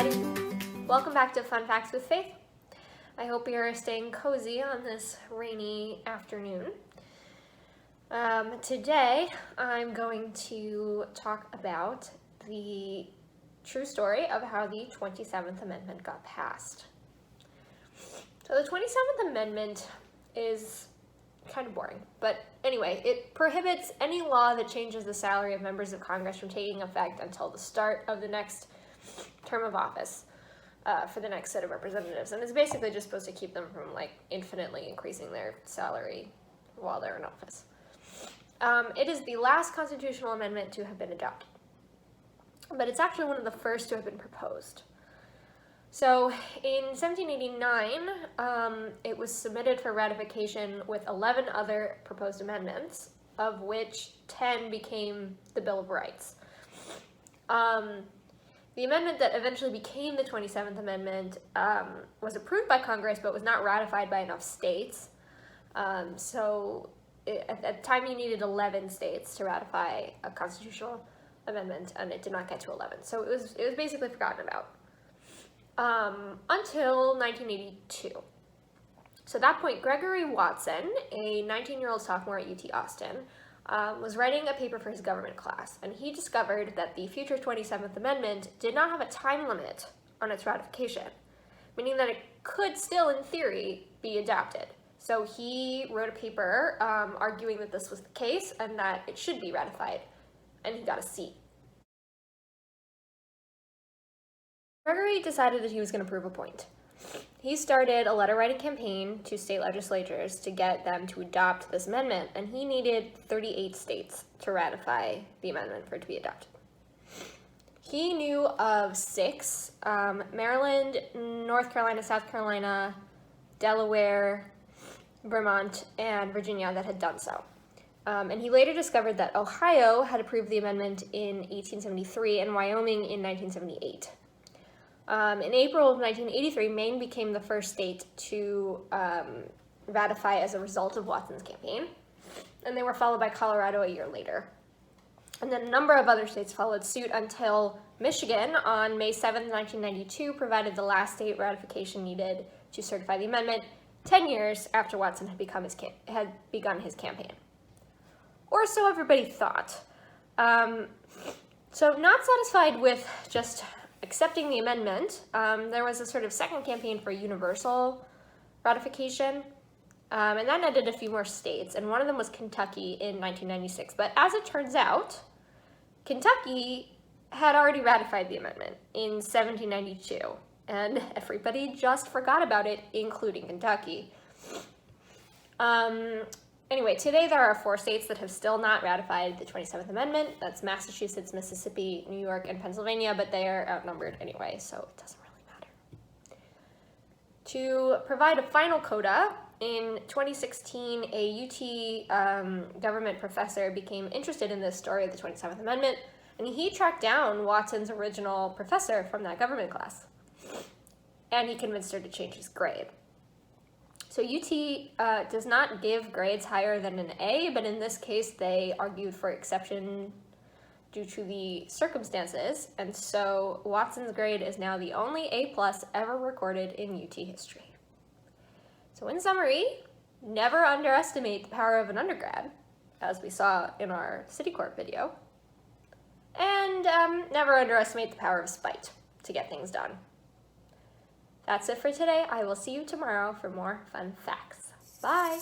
everybody. Welcome back to Fun Facts with Faith. I hope you're staying cozy on this rainy afternoon. Today, I'm going to talk about the true story of how the 27th Amendment got passed. So the 27th Amendment is kind of boring, but anyway, it prohibits any law that changes the salary of members of Congress from taking effect until the start of the next term of office for the next set of representatives, and it's basically just supposed to keep them from infinitely increasing their salary while they're in office. It is the last constitutional amendment to have been adopted, but it's actually one of the first to have been proposed. So in 1789, it was submitted for ratification with 11 other proposed amendments, of which 10 became the Bill of Rights. The amendment that eventually became the 27th Amendment was approved by Congress, but was not ratified by enough states. At the time, you needed 11 states to ratify a constitutional amendment, and it did not get to 11. So it was basically forgotten about. Until 1982. So at that point, Gregory Watson, a 19-year-old sophomore at UT Austin, was writing a paper for his government class, and he discovered that the future 27th Amendment did not have a time limit on its ratification, meaning that it could still, in theory, be adopted. So he wrote a paper arguing that this was the case and that it should be ratified, and he got a C. Gregory decided that he was going to prove a point. He started a letter-writing campaign to state legislatures to get them to adopt this amendment, and he needed 38 states to ratify the amendment for it to be adopted. He knew of 6, Maryland, North Carolina, South Carolina, Delaware, Vermont, and Virginia that had done so. And he later discovered that Ohio had approved the amendment in 1873 and Wyoming in 1978. In April of 1983, Maine became the first state to ratify as a result of Watson's campaign, and they were followed by Colorado a year later. And then a number of other states followed suit until Michigan, on May 7, 1992, provided the last state ratification needed to certify the amendment 10 years after Watson had begun his campaign. Or so everybody thought. So not satisfied with just accepting the amendment, there was a sort of second campaign for universal ratification, and that netted a few more states, and one of them was Kentucky in 1996. But as it turns out, Kentucky had already ratified the amendment in 1792, and everybody just forgot about it, including Kentucky. Anyway, today there are 4 states that have still not ratified the 27th Amendment. That's Massachusetts, Mississippi, New York, and Pennsylvania, but they are outnumbered anyway, so it doesn't really matter. To provide a final coda, in 2016, a UT government professor became interested in this story of the 27th Amendment, and he tracked down Watson's original professor from that government class, and he convinced her to change his grade. So UT does not give grades higher than an A, but in this case they argued for exception due to the circumstances, and so Watson's grade is now the only A+ ever recorded in UT history. So in summary, never underestimate the power of an undergrad, as we saw in our Citicorp video, and never underestimate the power of spite to get things done. That's it for today. I will see you tomorrow for more fun facts. Bye!